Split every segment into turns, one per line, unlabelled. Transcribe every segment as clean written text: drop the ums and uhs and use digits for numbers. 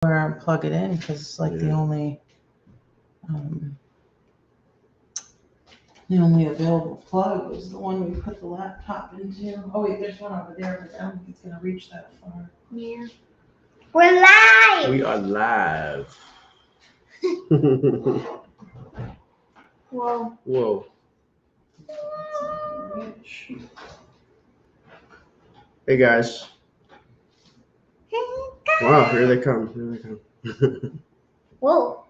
where and plug it in because it's like um, the only available plug was the one we put the laptop into. Oh wait, there's one over there, but I don't think it's gonna reach that far.
Yeah. We're live!
We are live.
Whoa.
Whoa. Hey guys. Wow, here they come. Here they come.
Whoa.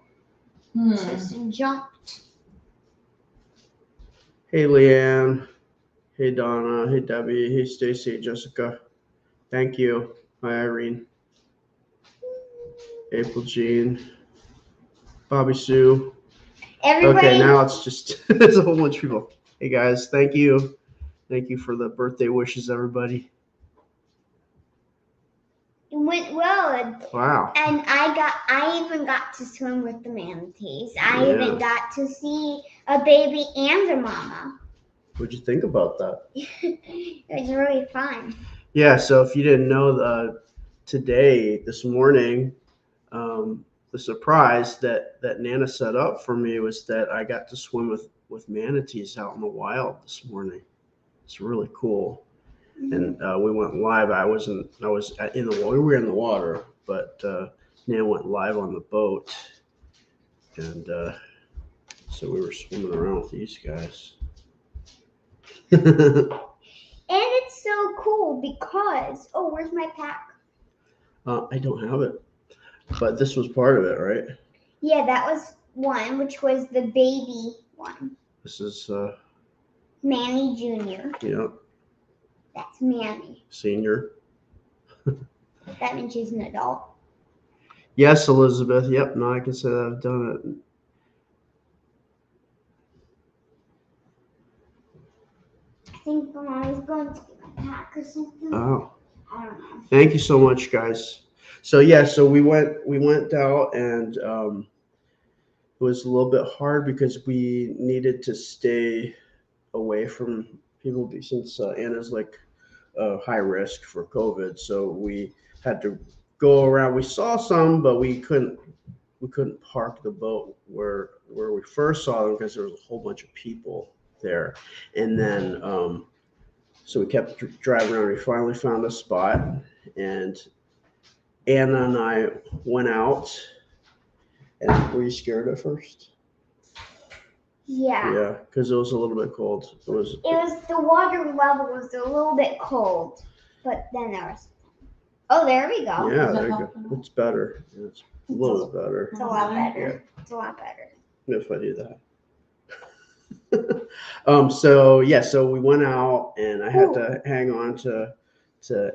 Just jumped.
Hey Leanne. Hey Donna. Hey Debbie. Hey Stacy. Jessica. Thank you. Hi Irene. April Jean. Bobby Sue.
Everybody.
Okay, now it's just there's a whole bunch of people. Hey guys, thank you. Thank you for the birthday wishes, everybody.
It went well.
Wow.
And I even got to swim with the manatees. I even got to see a baby and a mama.
What'd you think about that?
It was really fun.
Yeah, so if you didn't know, this morning, the surprise that Nana set up for me was that I got to swim with manatees out in the wild this morning. It's really cool. And we went live. We were in the water, but Nana went live on the boat. And so we were swimming around with these guys.
And it's so cool because, where's my pack?
I don't have it, but this was part of it, right?
Yeah, that was one, which was the baby one.
This is
Manny Jr.
Yeah.
That's Manny.
Senior.
That means she's an adult.
Yes, Elizabeth. Yep. Now I can say that I've done it.
I think Mommy's going to get my pack or something.
Oh.
I don't know.
Thank you so much, guys. So we went out, and it was a little bit hard because we needed to stay away from people since Anna's like high risk for COVID. So we had to go around. We saw some, but we couldn't park the boat where we first saw them because there was a whole bunch of people there. And then so we kept driving around. We finally found a spot, and Anna and I went out. And were you scared at first?
Yeah.
Yeah, because it was a little bit cold.
It was the water level was a little bit cold, but then there was. Oh, there we go.
Yeah, there you go. It's better. Yeah, it's a little bit better.
It's a lot better. Yeah. It's a lot better.
If I do that. So we went out, and I had to hang on to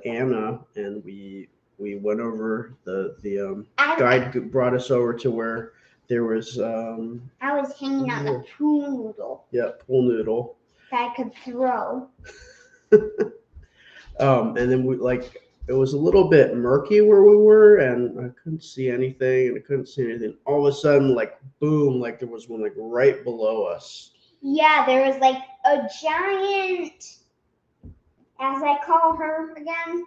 Anna, and we went over the guide brought us over to where there was
I was hanging on the pool noodle.
Yeah, pool noodle
That I could throw.
And then it was a little bit murky where we were, and I couldn't see anything, all of a sudden, like boom, like there was one like right below us.
Yeah, there was like a giant, as I call her again,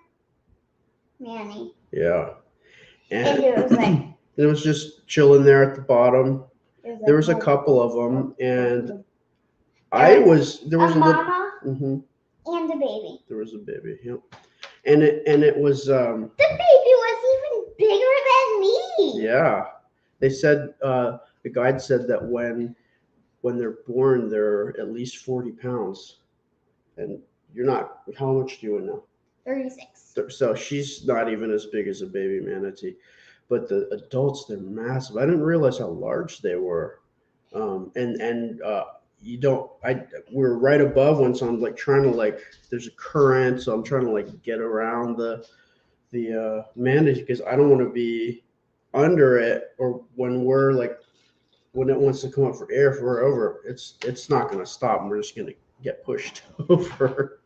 Manny.
Yeah.
And it was like.
It was just chilling there at the bottom. There was a couple of them, and there was a
mama
and
a baby.
There was a baby, yep. And it was
the baby was even bigger than me.
Yeah. They said the guide said that when they're born, they're at least 40 pounds. And you're not. How much do you know?
36.
So she's not even as big as a baby manatee. But the adults, they're massive. I didn't realize how large they were. We're right above one, so I'm like trying to there's a current, so I'm trying to get around the manatee because I don't want to be under it, or when it wants to come up for air, if we're over, it's not going to stop, and we're just going to get pushed over.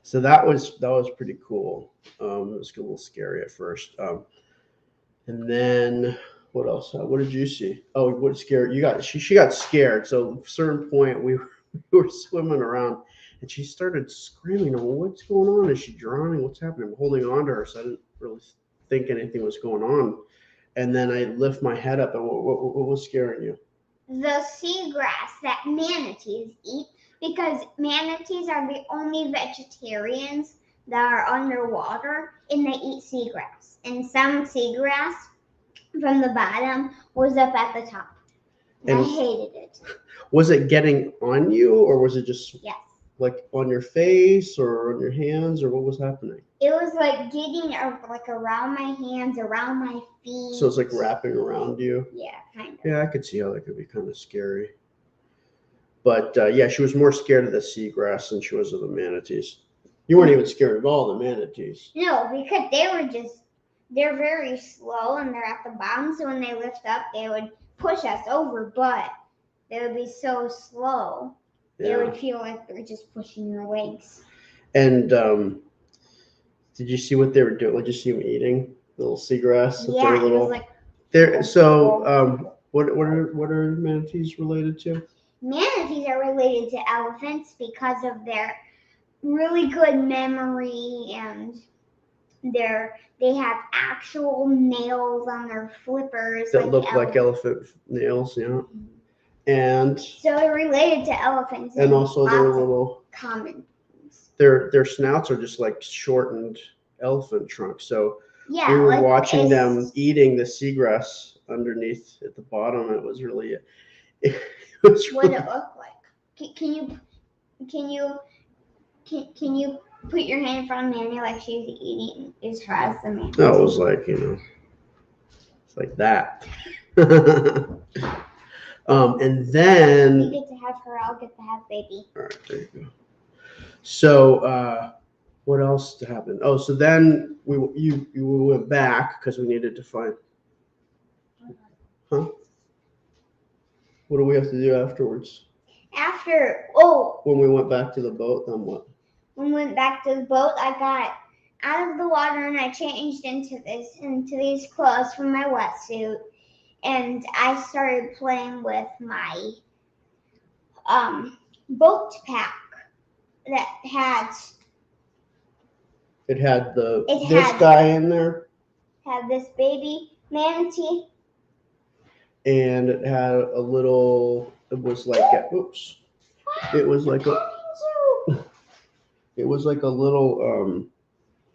So that was pretty cool. It was a little scary at first. And then what else? What did you see? Oh, what scared you? She got scared. So at a certain point, we were swimming around, and she started screaming, "Oh, what's going on? Is she drowning? What's happening?" I'm holding on to her, so I didn't really think anything was going on. and then I lift my head up, and what was scaring you?
The seagrass that manatees eat, because manatees are the only vegetarians that are underwater and they eat seagrass. And some seagrass from the bottom was up at the top. And I
And-
hated it.
Was it getting on you, or was it just
Yes.
like on your face or on your hands, or what was happening?
It was like getting like around my hands, around my feet.
So it's like wrapping around you.
Yeah, kind of.
Yeah, I could see how that could be kind of scary. But yeah, she was more scared of the seagrass than she was of the manatees. You weren't even scared of all the manatees.
No, because they're very slow and they're at the bottom. So when they lift up, they would push us over, but they would be so slow. It
Yeah.
would feel like they're just pushing your legs.
And did you see what they were doing? Did you see them eating the little seagrass? with
Yeah,
their
it
little.
was like
They're so. What are manatees related to?
manatees are related to elephants because of their really good memory and they have actual nails on their flippers
That look like
elephants.
elephant nails, yeah. And
So they're related to elephants
and also their
lots of
little
common things.
their snouts are just like shortened elephant trunks. So
Yeah,
we were
like
watching them
it's-
eating the seagrass underneath at the bottom. It was really it was
what
really,
it look like. Can you put your hand in front of Manny like she's eating is her as the man?
no, it was like, it's like that. And
You
then
get to have her, I'll get to have baby.
all right, there you go. So what else happened? Oh, so then we went back because we needed to find. Huh? What do we have to do afterwards? When we went back to the boat, then what?
When we went back to the boat, I got out of the water and I changed into these clothes from my wetsuit, and I started playing with my boat pack that had
It had
It
this
had-
guy in there,
this baby manatee.
and it had a little. It was like oops. It was like a. It was like a little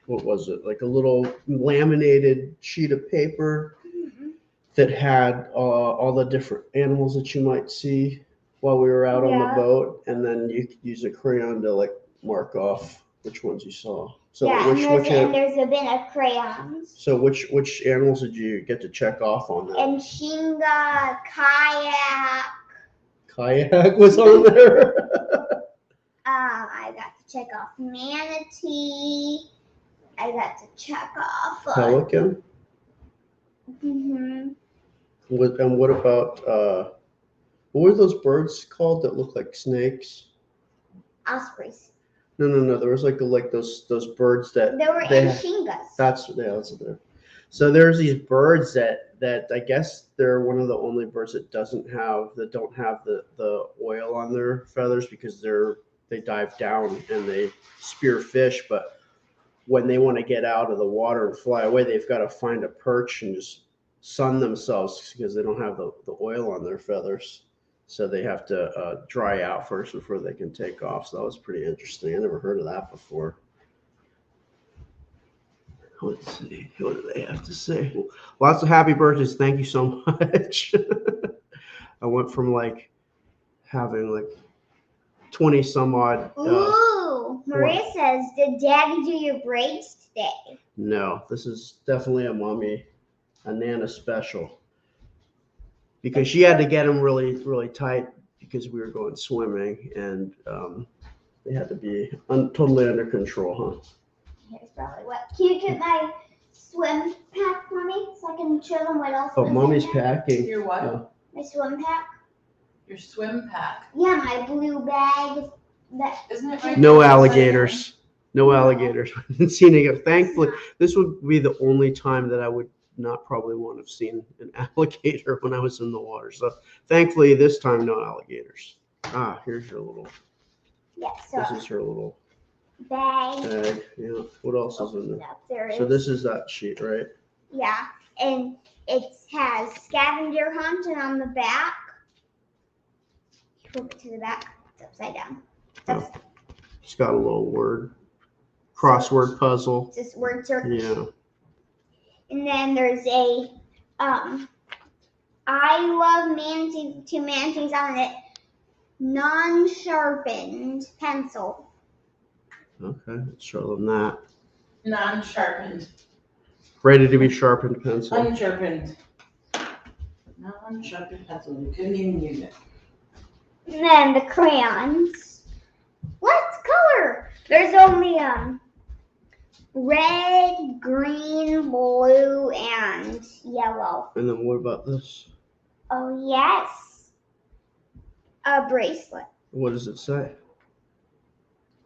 what was it? Like a little laminated sheet of paper that had all the different animals that you might see while we were out on the
Yeah.
boat, and then you could use a crayon to like mark off which ones you saw. So
Yeah,
which
and there's a bin of crayons.
so which animals did you get to check off on that?
And Shinga, kayak.
Kayak was on there.
I got to check off manatee. I got to check off.
Pelican.
Mhm.
And what about what were those birds called that look like snakes?
Ospreys.
No. There was like those birds that
They were
they
in
had-
Shingas.
That's what they're. So there's these birds that I guess they're one of the only birds that don't have the oil on their feathers because they dive down and they spear fish, but when they want to get out of the water and fly away, they've got to find a perch and just sun themselves because they don't have the oil on their feathers. So they have to dry out first before they can take off. So that was pretty interesting. I never heard of that before. Let's see. What do they have to say? Lots of happy birthdays. Thank you so much. I went from like having like 20 some odd.
Ooh, Maria says, "Did Daddy do your braids today?"
No, this is definitely a Nana special. Because she had to get them really, really tight because we were going swimming and they had to be totally under control, huh?
Here's probably what. Can you get my swim pack for me so I can show them what else?
Oh,
was in
mommy's
there?
packing.
Your what?
My swim pack.
Your swim pack.
Yeah, my blue bag. That
Isn't it right?
No
there?
alligators. No alligators. I didn't see any. Thankfully, this would be the only time that I would not probably want to have seen an alligator when I was in the water. So thankfully, this time, no alligators. Ah, here's your little.
yeah.
This
So
is her little
bag.
bag. Yeah. What else is in there?
Up there
So
is-
this is that sheet, right?
Yeah, and It has scavenger hunt, and on the back, flip it to the back. It's upside down.
It's got a little word crossword puzzle.
It's this word search.
Yeah.
And then there's a I love manatees, 2 manatees on it, non-sharpened pencil.
Okay, let's show them that.
Non-sharpened,
Ready to be sharpened pencil.
unsharpened. Non-sharpened pencil, you couldn't even use it.
And then the crayons. Let's color. There's only red, green, blue, and yellow.
And then what about this?
Oh yes, a bracelet.
What does it say?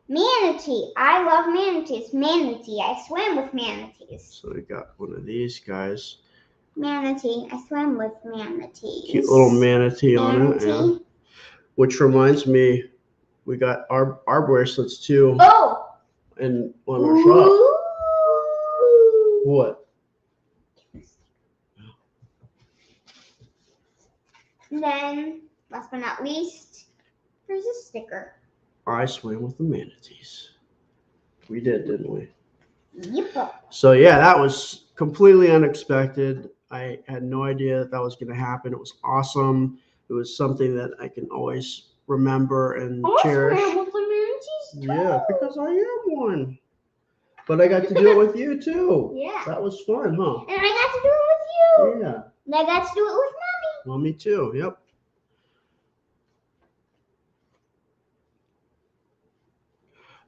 Manatee. I love manatees. Manatee. I swim with manatees.
So we got one of these guys.
Manatee. I swim with manatees.
Cute little manatee on it. Yeah.
Manatee.
Which reminds me, we got our bracelets too
Oh.
in on our shop.
Ooh.
What?
And then, last but not least, there's a sticker.
I swam with the manatees. We did, didn't we?
Yep.
So yeah, that was completely unexpected. I had no idea that was going to happen. It was awesome. It was something that I can always remember and cherish.
With the manatees too.
Yeah, because I am one. But I got to do it with you too.
Yeah.
That was fun, huh?
And I got to do it with you.
Yeah.
And I got to do it with Mommy.
Well, me too. Yep.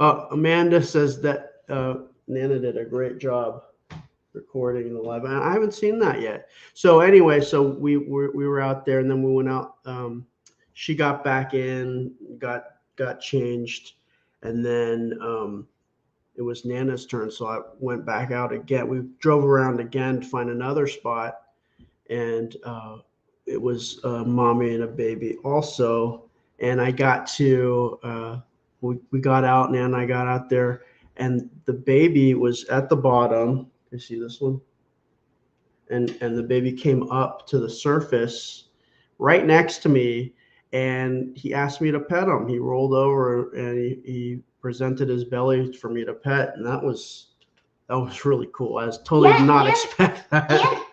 Amanda says that Nana did a great job recording the live. I haven't seen that yet. So anyway, so we were out there, and then we went out. She got back in, got changed, and then it was Nana's turn. So I went back out again. We drove around again to find another spot, and it was mommy and a baby also. And I got to we got out, and Nana and I got out there, and the baby was at the bottom. You see this one? And the baby came up to the surface right next to me, and he asked me to pet him. He rolled over and he presented his belly for me to pet, and that was really cool. I was totally
Yeah,
not
and-
expect that.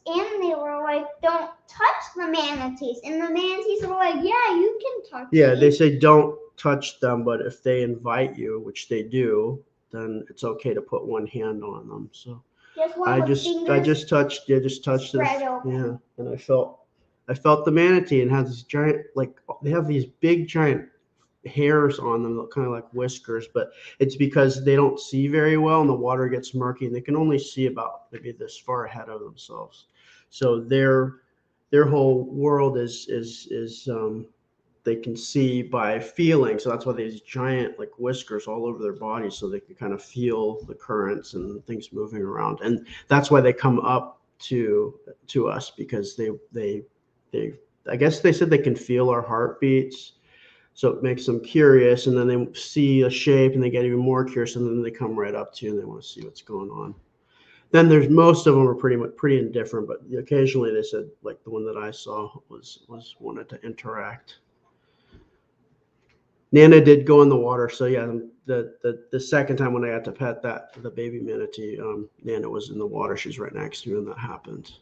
And they were like, don't touch the manatees. And the manatees were like, yeah, you can touch
Yeah,
me.
they say don't touch them, but if they invite you, which they do, then it's okay to put one hand on them. So
Just one
I
with
just
fingers
touched it.
spread open.
Yeah, and I felt the manatee, and has these giant, like, they have these big giant hairs on them, kind of like whiskers, but it's because they don't see very well and the water gets murky, and they can only see about maybe this far ahead of themselves. So their whole world is they can see by feeling. So that's why these giant like whiskers all over their body, so they can kind of feel the currents and things moving around. And that's why they come up to us, because they I guess they said they can feel our heartbeats. So it makes them curious, and then they see a shape and they get even more curious, and then they come right up to you and they want to see what's going on. Then there's most of them are pretty indifferent, but occasionally they said, like the one that I saw was wanted to interact. Nana did go in the water, so yeah, the second time when I got to pet the baby manatee, Nana was in the water. She's right next to me when that happened.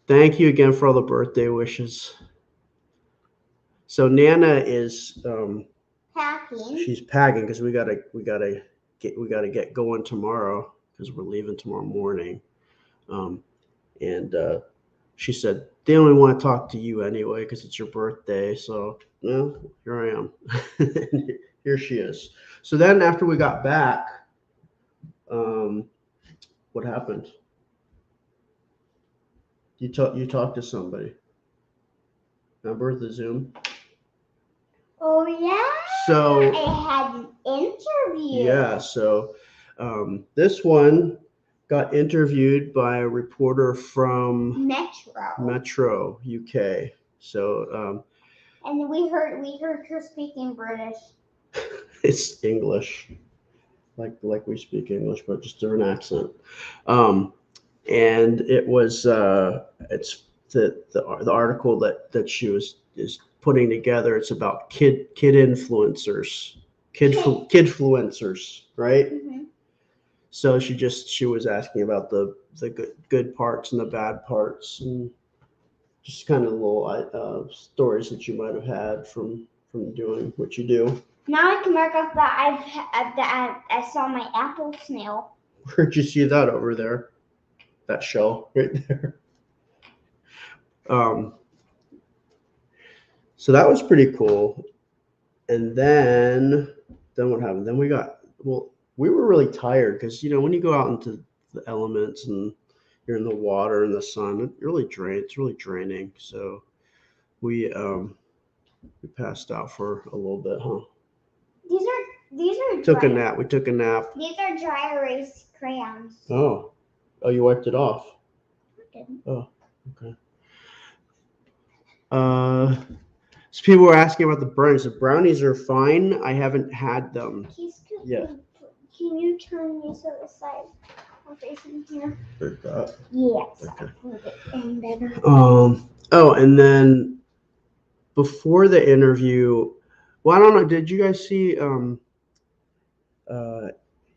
Thank you again for all the birthday wishes. So Nana is
Packing.
she's packing because we gotta get going tomorrow, because we're leaving tomorrow morning. And she said they only want to talk to you anyway because it's your birthday. So well, here I am. Here she is. So then after we got back, what happened? You talked to somebody. Remember the Zoom?
Oh yeah.
So
I had an interview.
yeah, so this one got interviewed by a reporter from Metro UK. So
And we heard her speaking British.
it's English. like we speak English, but just different accent. And it was it's the article that she is putting together. It's about kid influencers, kidfluencers, right?
Mhm.
So she was asking about the good parts and the bad parts, and just kind of little stories that you might have had from doing what you do.
Now I can mark off that I saw my apple snail.
Where'd you see that over there? That shell right there. So that was pretty cool. And then what happened? Then we were really tired because when you go out into the elements and you're in the water and the sun, it's really draining. So we passed out for a little bit, huh?
These are
We took a nap.
These are dry erase crayons.
Oh, you wiped it off.
Okay.
Oh, okay. So people were asking about the brownies. The brownies are fine. I haven't had them. Yeah.
Can you turn me so the side I'm facing here?
Like that.
Yes.
Okay.
And better.
Oh, and then before the interview, well, I don't know. Did you guys see?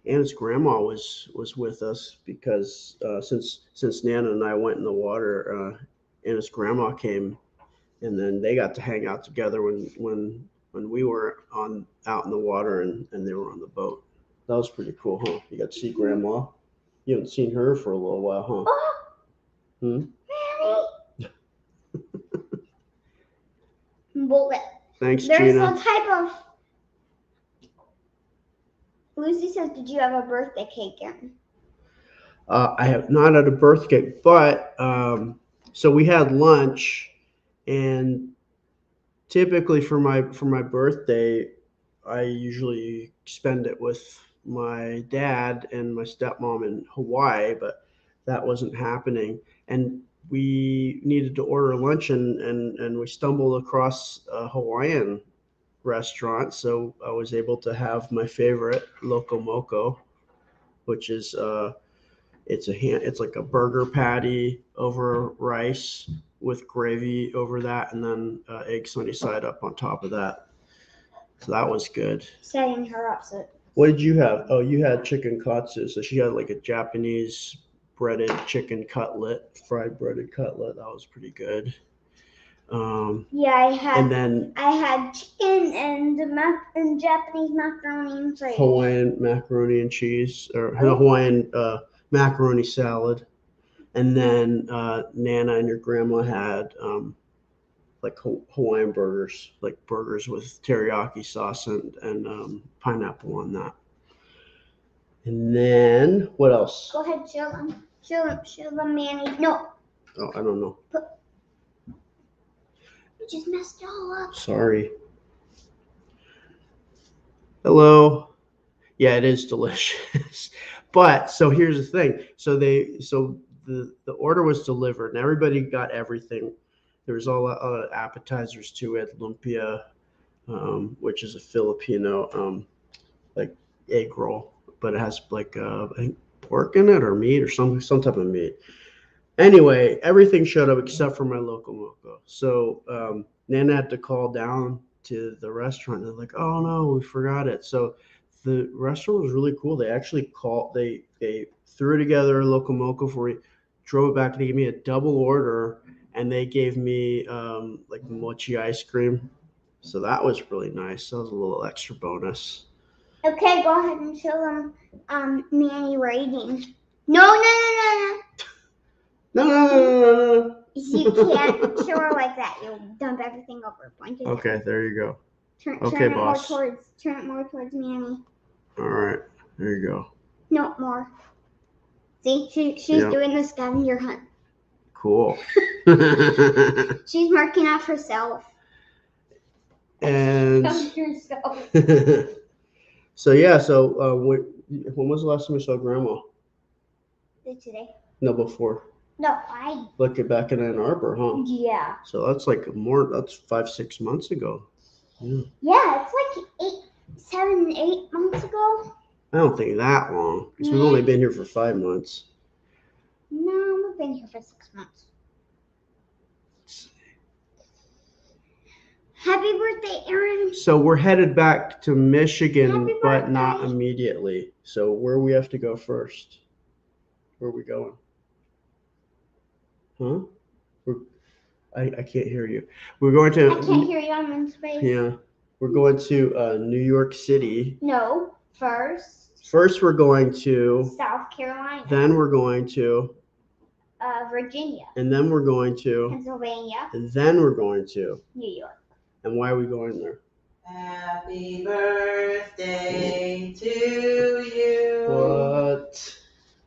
Anna's grandma was with us because since Nana and I went in the water, Anna's grandma came, and then they got to hang out together when we were out in the water and they were on the boat. That was pretty cool, huh? You got to see grandma. You haven't seen her for a little while, huh?
Oh, Mary. Bullet.
Thanks,
There's
Gina.
a type of. Lucy says, "Did you have a birthday cake in?"
I have not had a birthday, but so we had lunch, and typically for my birthday, I usually spend it with my dad and my stepmom in Hawaii, but that wasn't happening, and we needed to order lunch, and we stumbled across a Hawaiian restaurant, so I was able to have my favorite Loco Moco, which is it's like a burger patty over rice with gravy over that, and then egg sunny side up on top of that. So that was good.
Setting her up. So.
What did you have? Oh, you had chicken katsu. So she had like a Japanese breaded chicken cutlet, fried breaded cutlet. That was pretty good.
Yeah, I had chicken and Japanese macaroni and cheese.
Hawaiian macaroni and cheese, or Hawaiian macaroni salad, and then Nana and your grandma had like Hawaiian burgers, like burgers with teriyaki sauce and pineapple on that. And then what else?
Go ahead, show them, Manny. No.
Oh, I don't know.
You just messed it all up.
Sorry. Hello. Yeah, it is delicious. But so here's the thing. So the order was delivered and everybody got everything. There was all appetizers too. At lumpia, which is a Filipino like egg roll, but it has like I think pork in it or meat or some type of meat. Anyway, everything showed up except for my Loco Moco. So Nana had to call down to the restaurant. They're like, "Oh no, we forgot it." So the restaurant was really cool. They actually they threw together a Loco Moco for me, drove it back. They gave me a double order, and they gave me like mochi ice cream. So that was really nice. That was a little extra bonus.
Okay, go ahead and show them Manny rating. No.
No.
You can't show her like that. You'll dump everything over. Point it
Okay, there you go.
Turn
Okay,
it
boss.
turn it more towards Manny.
All right, there you go.
No, more. See, she's doing the scavenger hunt.
Cool.
She's marking off herself.
And
Yourself.
so yeah, when was the last time we saw Grandma?
Today.
No, before.
No,
Look back in Ann Arbor, huh?
Yeah.
So that's 5-6 months ago. Yeah.
Yeah, it's like 7-8 months ago.
I don't think that long because we've only been here for 5 months.
No, we've been here for 6 months. Happy birthday, Aaron.
So we're headed back to Michigan,
Happy
but not
birthday.
immediately. So where we have to go first? Where are we going? Huh? I can't hear you. We're going
I can't
to
hear you. I'm in space.
yeah. We're going to New York City.
No, first
First, we're going to.
South Carolina.
Then we're going to.
Virginia.
And then we're going to.
Pennsylvania.
And then we're going to.
New York.
And why are we going there?
Happy birthday to you.
What?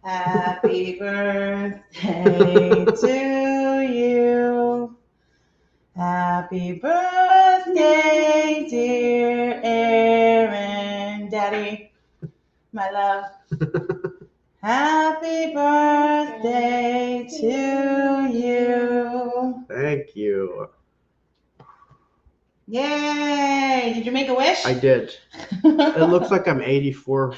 Happy birthday to you. Happy birthday, dear Aaron. Daddy, my love. Happy birthday to you.
Thank you.
Yay! Did you make a wish?
I did. It looks like I'm 84.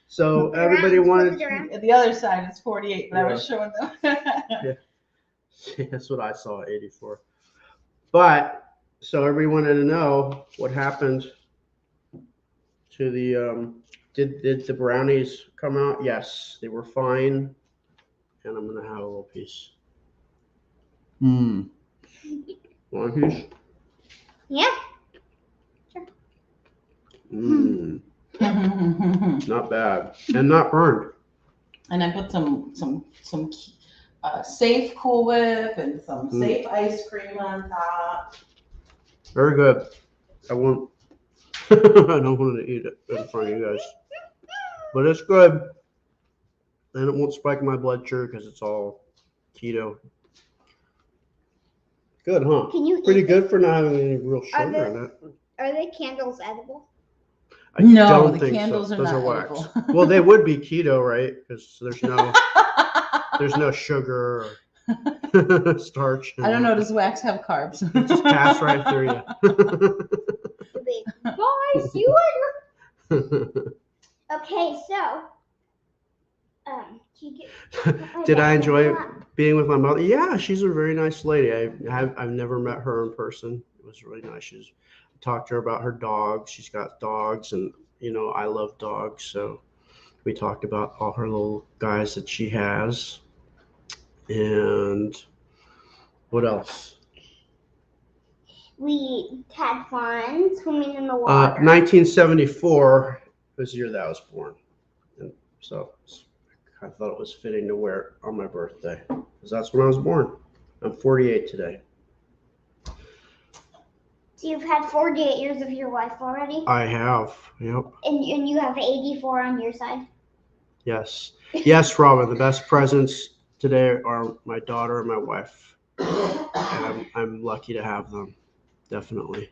So everybody wanted.
The other side is 48, but I was showing them.
Yeah, that's what I saw, 84. But so everybody wanted to know what happened to the. Did the brownies come out? Yes, they were fine. And I'm gonna have a little piece. Want a piece?
Yeah.
Not bad, and not burned.
And I put some safe Cool Whip and some safe ice cream on top.
Very good. I won't. I don't want to eat it in front of you guys, but it's good, and it won't spike my blood sugar because it's all keto. Good, huh?
Can you
Pretty
eat
good for not having any real
Are
sugar in it.
Are the candles edible?
I
No,
don't
the
think
candles
so.
are
Those
not
wax.
edible.
Well, they would be keto, right? Because there's no sugar or starch.
I don't know. Does wax have carbs?
Just pass right through you.
Bye, see you later. Okay, so,
Did I enjoy being with my mother? Yeah, she's a very nice lady. I've never met her in person. It was really nice. I talked to her about her dogs. She's got dogs, and I love dogs, so we talked about all her little guys that she has. And what else?
We had fun swimming in the water.
1974 was the year that I was born, and so I thought it was fitting to wear it on my birthday because that's when I was born. I'm 48 today.
So you've had 48 years of your life already?
I have, yep.
And you have 84 on your side?
Yes. Yes, Robin, the best presents today are my daughter and my wife. And I'm lucky to have them, definitely.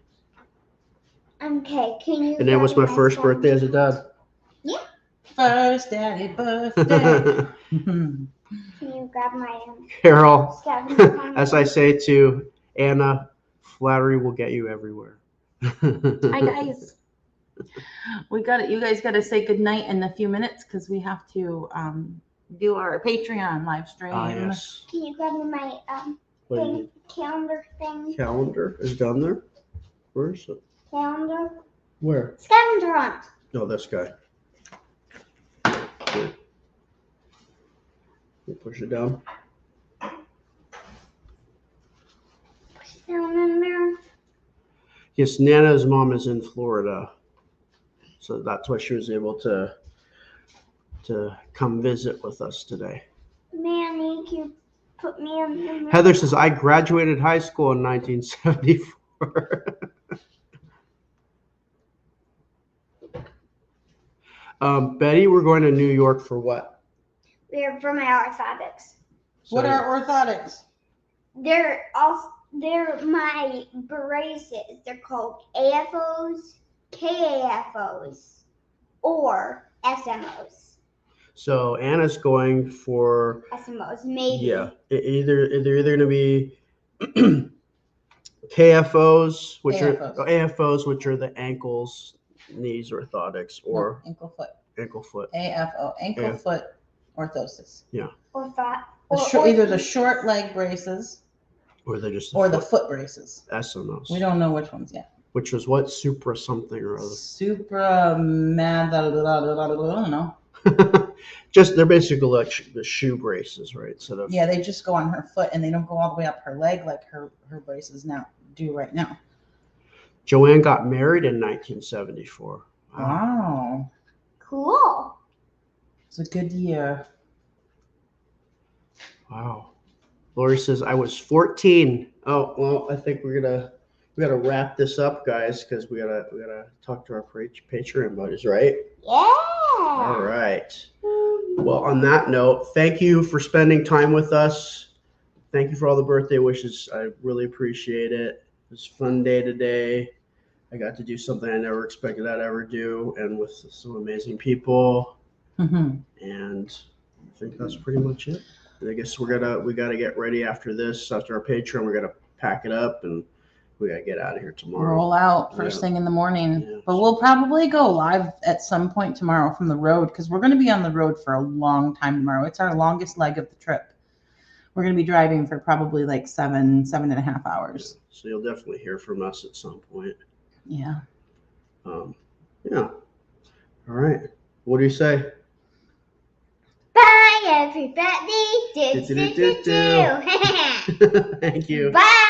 Okay, can you...
And it was my first birthday as a dad.
Yeah.
First daddy birthday.
Can you grab my...
Carol,
scavenger hunt?
as I say to Anna, flattery will get you everywhere.
Hi guys. You guys got to say goodnight in a few minutes because we have to do our Patreon live stream.
Can you grab me my
What do you need?
calendar thing?
Calendar is down there. Where is it?
Calendar?
Where?
Scavenger hunt.
Oh, this guy. Here. You push it down.
Push it down in there.
Yes, Nana's mom is in Florida, so that's why she was able to come visit with us today.
Manny, can you put me in the...
Heather says, I graduated high school in 1974. Betty, we're going to New York for what?
They're for my orthotics.
What are orthotics?
They're my braces. They're called AFOs, KAFOs, or SMOs.
So Anna's going for
SMOs, maybe.
yeah. They're either going to be KFOs, which
AFOs.
are AFOs, which are the ankles, knees orthotics, or
No, ankle foot.
ankle foot.
AFO, ankle
AF.
foot orthosis.
Or thought.
Either the short leg braces
Or they're just
or the foot braces.
SMOs.
We don't know which ones yet.
Which was what? Supra something or other.
Supra mad, I don't know.
Just they're basically like the shoe braces, right? Instead of
Yeah, they just go on her foot and they don't go all the way up her leg like her braces now do right now.
Joanne got married in 1974.
Wow.
Cool.
It's a good year.
Wow. Lori says I was 14. Oh well, I think we gotta wrap this up, guys, because we gotta talk to our Patreon buddies, right?
Yeah.
All right. Well, on that note, thank you for spending time with us. Thank you for all the birthday wishes. I really appreciate it. It was a fun day today. I got to do something I never expected I'd ever do, and with some amazing people.
Mm-hmm.
And I think that's pretty much it. I guess we gotta get ready after this. After our Patreon, we're gonna pack it up and we gotta get out of here tomorrow.
Roll out first
Yeah.
thing in the morning.
Yeah.
But we'll probably go live at some point tomorrow from the road because we're going to be on the road for a long time tomorrow. It's our longest leg of the trip. We're going to be driving for probably like 7.5 hours.
So you'll definitely hear from us at some point.
Yeah.
Yeah. All right. What do you say?
Bye, everybody. Do, do, do, do.
Thank you.
Bye.